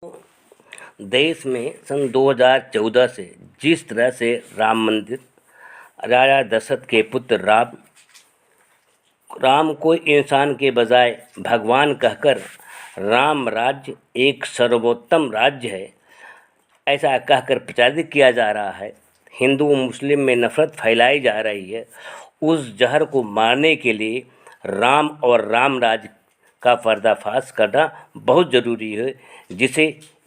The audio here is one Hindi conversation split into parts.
देश में सन 2014 से जिस तरह से राम मंदिर, राजा दशरथ के पुत्र राम को इंसान के बजाय भगवान कहकर राम राज्य एक सर्वोत्तम राज्य है, ऐसा कहकर प्रचारित किया जा रहा है। हिंदू मुस्लिम में नफरत फैलाई जा रही है। उस जहर को मारने के लिए राम और राम राज्य का पर्दाफाश करना बहुत ज़रूरी है, जिसे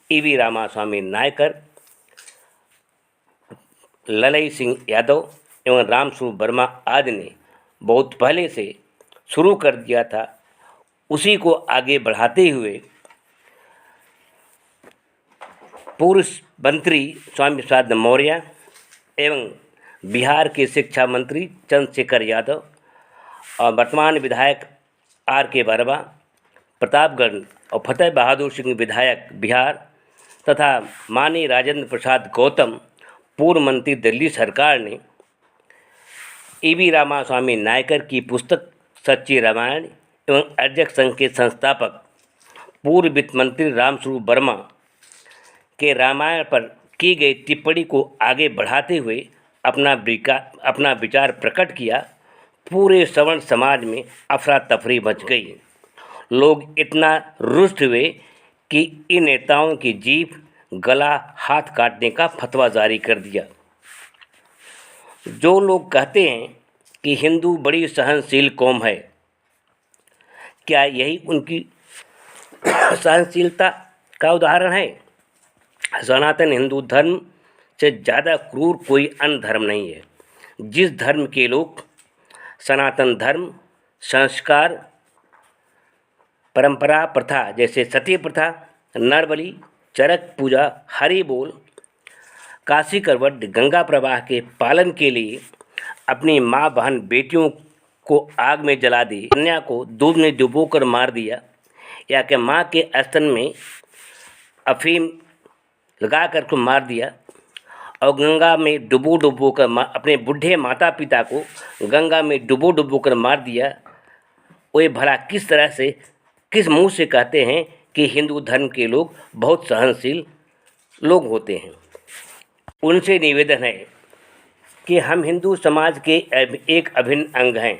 ईवी रामास्वामी नायकर, ललई सिंह यादव एवं रामस्वरूप वर्मा आदि ने बहुत पहले से शुरू कर दिया था। उसी को आगे बढ़ाते हुए पूर्व मंत्री स्वामी प्रसाद मौर्य एवं बिहार के शिक्षा मंत्री चंद्रशेखर यादव और वर्तमान विधायक R.K. वर्मा, प्रतापगढ़ और फतेह बहादुर सिंह विधायक बिहार तथा माननीय राजेंद्र प्रसाद गौतम पूर्व मंत्री दिल्ली सरकार ने ईवी रामास्वामी नायकर की पुस्तक सच्ची रामायण एवं अर्जक संघ के संस्थापक पूर्व वित्त मंत्री रामस्वरूप वर्मा के रामायण पर की गई टिप्पणी को आगे बढ़ाते हुए अपना विचार प्रकट किया। पूरे सवर्ण समाज में अफरा तफरी मच गई। लोग इतना रुष्ट हुए कि इन नेताओं की जीभ, गला, हाथ काटने का फतवा जारी कर दिया। जो लोग कहते हैं कि हिंदू बड़ी सहनशील कौम है, क्या यही उनकी सहनशीलता का उदाहरण है? सनातन हिंदू धर्म से ज़्यादा क्रूर कोई अन्य धर्म नहीं है। जिस धर्म के लोग सनातन धर्म, संस्कार, परंपरा, प्रथा जैसे सती प्रथा, नरबलि, चरक पूजा, हरि बोल, काशी करवट, गंगा प्रवाह के पालन के लिए अपनी माँ, बहन, बेटियों को आग में जला दी, कन्या को दूध में डुबोकर मार दिया, या कि माँ के स्तन में अफीम लगा कर को मार दिया और गंगा में डुबो कर अपने बूढ़े माता पिता को गंगा में डुबो कर मार दिया। वे भला किस तरह से, किस मुंह से कहते हैं कि हिंदू धर्म के लोग बहुत सहनशील लोग होते हैं? उनसे निवेदन है कि हम हिंदू समाज के एक अभिन्न अंग हैं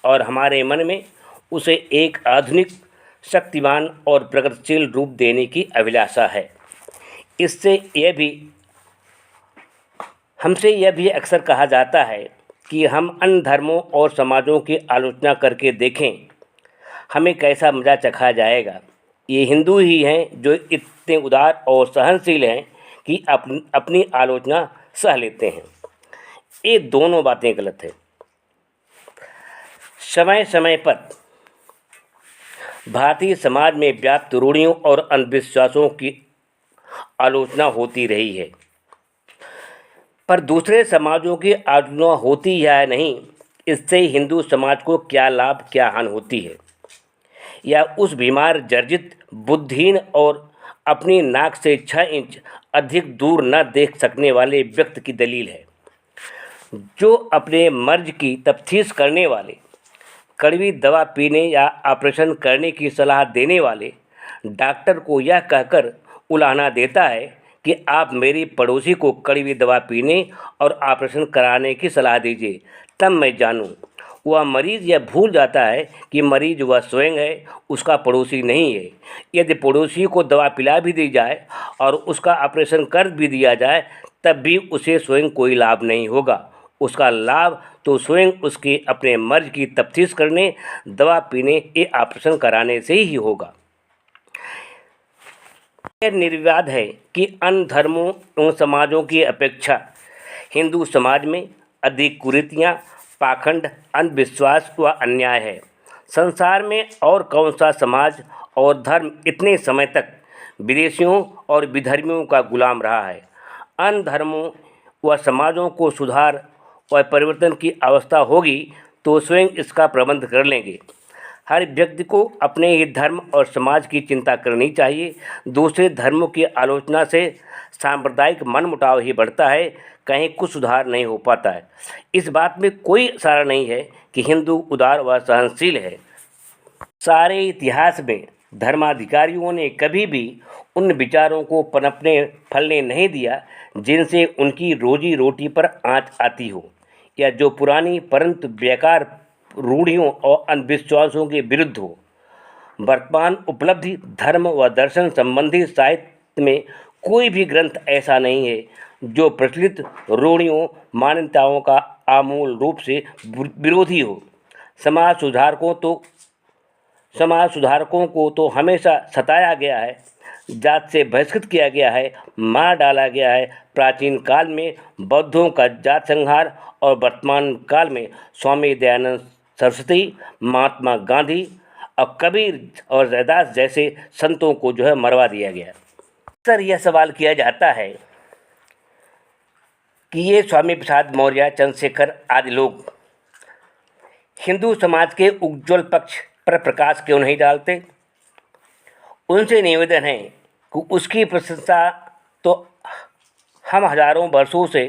और हमारे मन में उसे एक आधुनिक, शक्तिवान और प्रगतिशील रूप देने की अभिलाषा है। हमसे यह भी अक्सर कहा जाता है कि हम अन्य धर्मों और समाजों की आलोचना करके देखें, हमें कैसा मज़ा चखा जाएगा। ये हिंदू ही हैं जो इतने उदार और सहनशील हैं कि अपनी आलोचना सह लेते हैं। ये दोनों बातें गलत हैं। समय समय पर भारतीय समाज में व्याप्त रूढ़ियों और अंधविश्वासों की आलोचना होती रही है, पर दूसरे समाजों की आलोचना होती या नहीं, इससे हिंदू समाज को क्या लाभ, क्या हानि होती है, या उस बीमार, जर्जित, बुद्धिहीन और अपनी नाक से 6 इंच अधिक दूर न देख सकने वाले व्यक्ति की दलील है। जो अपने मर्ज की तफ्तीश करने वाले, कड़वी दवा पीने या ऑपरेशन करने की सलाह देने वाले डॉक्टर को यह कहकर उलाहना देता है कि आप मेरी पड़ोसी को कड़वी दवा पीने और ऑपरेशन कराने की सलाह दीजिए, तब मैं जानूं। वह मरीज़ यह भूल जाता है कि मरीज़ वह स्वयं है, उसका पड़ोसी नहीं है। यदि पड़ोसी को दवा पिला भी दी जाए और उसका ऑपरेशन कर भी दिया जाए, तब भी उसे स्वयं कोई लाभ नहीं होगा। उसका लाभ तो स्वयं उसके अपने मर्ज की तफ्तीश करने, दवा पीने या ऑपरेशन कराने से ही होगा। यह निर्विवाद है कि अन्य धर्मों एवं समाजों की अपेक्षा हिंदू समाज में अधिक कुरीतियाँ, पाखंड, अंधविश्वास व अन्याय है। संसार में और कौन सा समाज और धर्म इतने समय तक विदेशियों और विधर्मियों का गुलाम रहा है? अन्य धर्मों व समाजों को सुधार व परिवर्तन की अवस्था होगी तो स्वयं इसका प्रबंध कर लेंगे। हर व्यक्ति को अपने ही धर्म और समाज की चिंता करनी चाहिए। दूसरे धर्मों की आलोचना से सांप्रदायिक मनमुटाव ही बढ़ता है, कहीं कुछ सुधार नहीं हो पाता है। इस बात में कोई इशारा नहीं है कि हिंदू उदार व सहनशील है। सारे इतिहास में धर्माधिकारियों ने कभी भी उन विचारों को पनपने फलने नहीं दिया जिनसे उनकी रोजी रोटी पर आँच आती हो, या जो पुरानी परंतु बेकार रूढ़ियों और अंधविश्वासों के विरुद्ध हो। वर्तमान उपलब्धि धर्म व दर्शन संबंधी साहित्य में कोई भी ग्रंथ ऐसा नहीं है जो प्रचलित रूढ़ियों मान्यताओं का आमूल रूप से विरोधी हो। समाज सुधारकों को तो हमेशा सताया गया है, जात से बहिष्कृत किया गया है, मार डाला गया है। प्राचीन काल में बौद्धों का जात संहार और वर्तमान काल में स्वामी दयानंद सरस्वती, महात्मा गांधी और कबीर और रैदास जैसे संतों को मरवा दिया गया। अक्सर यह सवाल किया जाता है कि ये स्वामी प्रसाद मौर्य, चंद्रशेखर आदि लोग हिंदू समाज के उज्ज्वल पक्ष पर प्रकाश क्यों नहीं डालते। उनसे निवेदन है कि उसकी प्रशंसा तो हम हजारों वर्षों से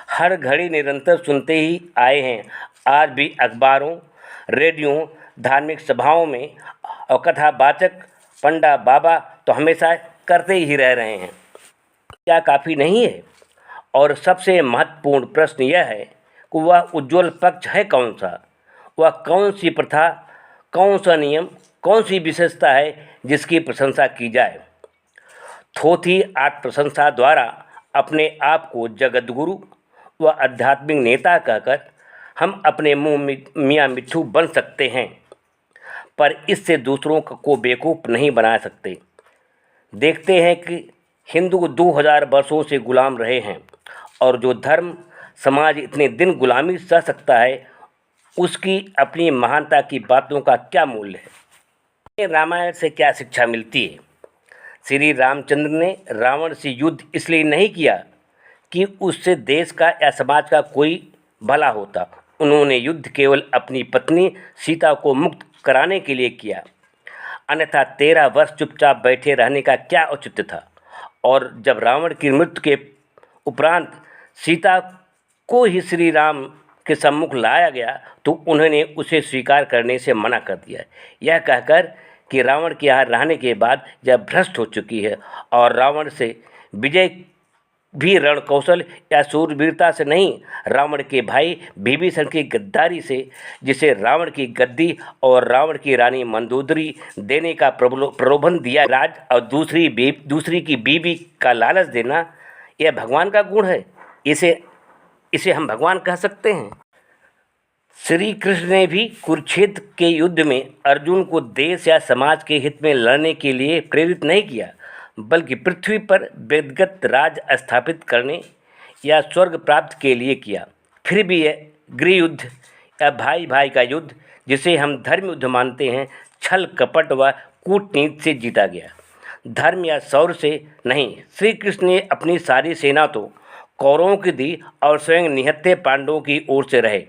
हर घड़ी निरंतर सुनते ही आए हैं। आज भी अखबारों, रेडियो, धार्मिक सभाओं में और कथावाचक पंडा बाबा तो हमेशा करते ही रह रहे हैं। क्या काफ़ी नहीं है? और सबसे महत्वपूर्ण प्रश्न यह है कि वह उज्ज्वल पक्ष है कौन सा? वह कौन सी प्रथा, कौन सा नियम, कौन सी विशेषता है जिसकी प्रशंसा की जाए? थोथी आत्म प्रशंसा द्वारा अपने आप को जगतगुरु व आध्यात्मिक नेता कहकर हम अपने मुँह मियाँ मिट्ठू बन सकते हैं, पर इससे दूसरों को बेवकूफ़ नहीं बना सकते। देखते हैं कि हिंदू 2000 वर्षों से गुलाम रहे हैं, और जो धर्म समाज इतने दिन गुलामी सह सकता है, उसकी अपनी महानता की बातों का क्या मूल्य है? रामायण से क्या शिक्षा मिलती है? श्री रामचंद्र ने रावण से युद्ध इसलिए नहीं किया कि उससे देश का या समाज का कोई भला होता। उन्होंने युद्ध केवल अपनी पत्नी सीता को मुक्त कराने के लिए किया, अन्यथा 13 वर्ष चुपचाप बैठे रहने का क्या औचित्य था। और जब रावण की मृत्यु के उपरांत सीता को ही श्री राम के सम्मुख लाया गया तो उन्होंने उसे स्वीकार करने से मना कर दिया, यह कहकर कि रावण के यहाँ रहने के बाद यह भ्रष्ट हो चुकी है और रावण से विजय भी रण कौशल या सूरवीरता से नहीं, रावण के भाई विभीषण की गद्दारी से, जिसे रावण की गद्दी और रावण की रानी मंदोदरी देने का प्रलोभन दिया, राज और दूसरी की बीवी का लालच देना, यह भगवान का गुण है। इसे हम भगवान कह सकते हैं? श्री कृष्ण ने भी कुरुक्षेत्र के युद्ध में अर्जुन को देश या समाज के हित में लड़ने के लिए प्रेरित नहीं किया, बल्कि पृथ्वी पर व्यक्तिगत राज स्थापित करने या स्वर्ग प्राप्त के लिए किया। फिर भी यह गृह युद्ध या भाई भाई का युद्ध, जिसे हम धर्म युद्ध मानते हैं, छल कपट व कूटनीति से जीता गया, धर्म या शौर्य से नहीं। श्री कृष्ण ने अपनी सारी सेना तो कौरवों की दी और स्वयं निहत्थे पांडवों की ओर से रहे,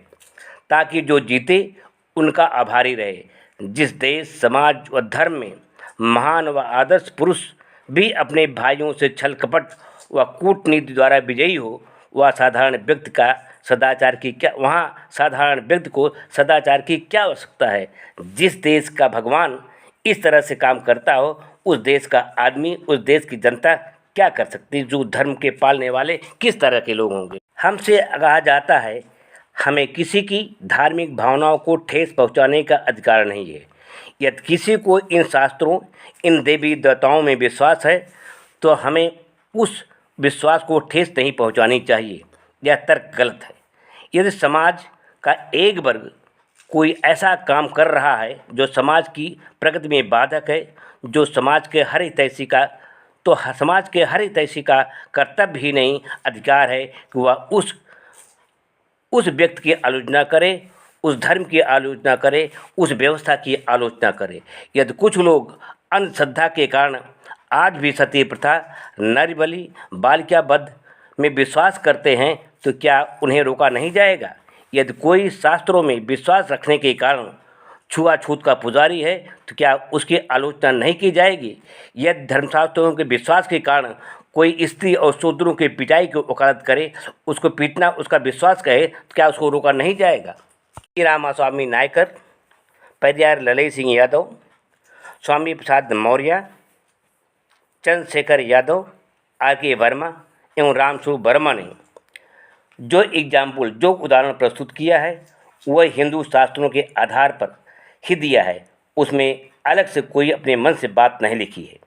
ताकि जो जीते उनका आभारी रहे। जिस देश, समाज व धर्म में महान व आदर्श पुरुष भी अपने भाइयों से छल कपट व कूटनीति द्वारा विजयी हो, वहाँ साधारण व्यक्ति को सदाचार की क्या आवश्यकता है? जिस देश का भगवान इस तरह से काम करता हो, उस देश का आदमी, उस देश की जनता क्या कर सकती? जो धर्म के पालने वाले किस तरह के लोग होंगे? हमसे कहा जाता है हमें किसी की धार्मिक भावनाओं को ठेस पहुंचाने का अधिकार नहीं है। यदि किसी को इन शास्त्रों, इन देवी देवताओं में विश्वास है तो हमें उस विश्वास को ठेस नहीं पहुंचानी चाहिए। यह तर्क गलत है। यदि समाज का एक वर्ग कोई ऐसा काम कर रहा है जो समाज की प्रगति में बाधक है, जो समाज के हर हितैषी का कर्तव्य ही नहीं, अधिकार है कि वह उस व्यक्ति की आलोचना करे, उस धर्म की आलोचना करे, उस व्यवस्था की आलोचना करे। यदि कुछ लोग अंधश्रद्धा के कारण आज भी सती प्रथा, नारी बलि, बालिका वध में विश्वास करते हैं तो क्या उन्हें रोका नहीं जाएगा? यदि कोई शास्त्रों में विश्वास रखने के कारण छुआछूत का पुजारी है तो क्या उसकी आलोचना नहीं की जाएगी? यदि धर्मशास्त्रों के विश्वास के कारण कोई स्त्री और शूद्रों की पिटाई की वकालत करे, उसको पीटना उसका विश्वास कहे, तो क्या उसको रोका नहीं जाएगा? रामास्वामी नायकर, पेरियार ललई सिंह यादव, स्वामी प्रसाद मौर्य, चंद्रशेखर यादव, आर के वर्मा एवं रामस्वरूप वर्मा ने जो उदाहरण प्रस्तुत किया है वह हिंदू शास्त्रों के आधार पर ही दिया है, उसमें अलग से कोई अपने मन से बात नहीं लिखी है।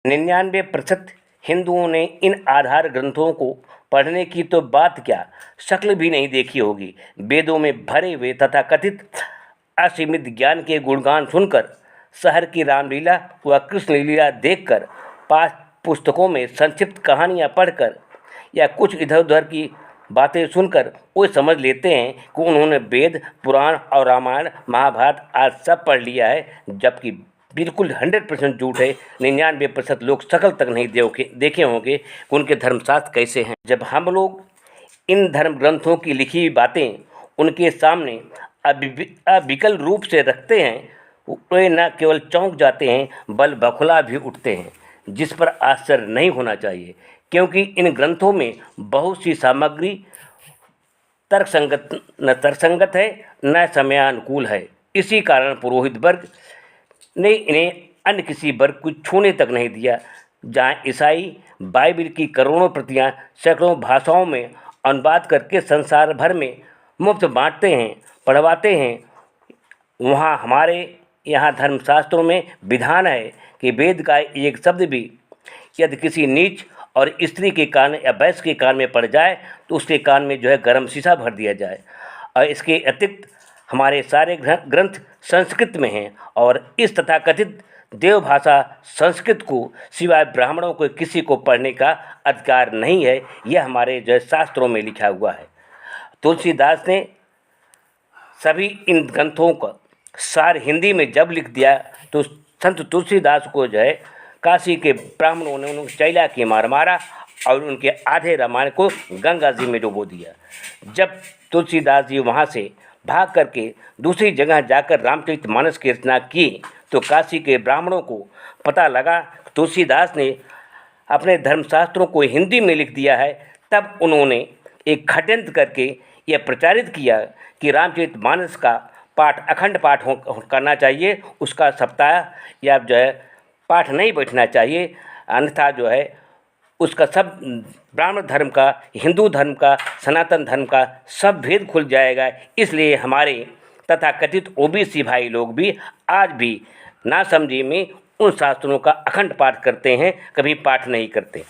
99% हिंदुओं ने इन आधार ग्रंथों को पढ़ने की तो बात क्या, शक्ल भी नहीं देखी होगी। वेदों में भरे हुए तथा कथित असीमित ज्ञान के गुणगान सुनकर, शहर की रामलीला व कृष्ण लीला देखकर, पाठ पुस्तकों में संक्षिप्त कहानियाँ पढ़कर या कुछ इधर उधर की बातें सुनकर वो समझ लेते हैं कि उन्होंने वेद, पुराण और रामायण, महाभारत आज सब पढ़ लिया है, जबकि बिल्कुल 100% झूठ है। 99% लोग शक्ल तक नहीं देखे होंगे कि उनके धर्मशास्त्र कैसे हैं। जब हम लोग इन धर्म ग्रंथों की लिखी हुई बातें उनके सामने अविकल रूप से रखते हैं, वे न केवल चौंक जाते हैं बल बखुला भी उठते हैं, जिस पर आश्चर्य नहीं होना चाहिए, क्योंकि इन ग्रंथों में बहुत सी सामग्री तर्कसंगत है, न समयानुकूल है। इसी कारण पुरोहित वर्ग ने इन्हें अन्य किसी वर्ग को छूने तक नहीं दिया। जहाँ ईसाई बाइबल की करोड़ों प्रतियां सैकड़ों भाषाओं में अनुवाद करके संसार भर में मुफ्त बांटते हैं, पढ़वाते हैं, वहाँ हमारे यहाँ धर्मशास्त्रों में विधान है कि वेद का एक शब्द भी यदि किसी नीच और स्त्री के कान या वैश्य के कान में पड़ जाए तो उसके कान में गर्म शीशा भर दिया जाए। और इसके अतिरिक्त हमारे सारे ग्रंथ संस्कृत में हैं और इस तथाकथित देवभाषा संस्कृत को सिवाय ब्राह्मणों को किसी को पढ़ने का अधिकार नहीं है। यह हमारे शास्त्रों में लिखा हुआ है। तुलसीदास ने सभी इन ग्रंथों का सार हिंदी में जब लिख दिया तो संत तुलसीदास को काशी के ब्राह्मणों ने उनको चैला की मार मारा और उनके आधे रामायण को गंगा जी में डुबो दिया। जब तुलसीदास जी वहाँ से भाग करके दूसरी जगह जाकर रामचरितमानस की रचना की तो काशी के ब्राह्मणों को पता लगा तुलसीदास ने अपने धर्मशास्त्रों को हिंदी में लिख दिया है। तब उन्होंने एक षड्यंत्र करके यह प्रचारित किया कि रामचरितमानस का पाठ अखंड पाठ करना चाहिए, उसका सप्ताह या पाठ नहीं बैठना चाहिए, अन्यथा उसका सब ब्राह्मण धर्म का, हिंदू धर्म का, सनातन धर्म का सब भेद खुल जाएगा। इसलिए हमारे तथाकथित ओबीसी भाई लोग भी आज भी नासमझी में उन शास्त्रों का अखंड पाठ करते हैं, कभी पाठ नहीं करते।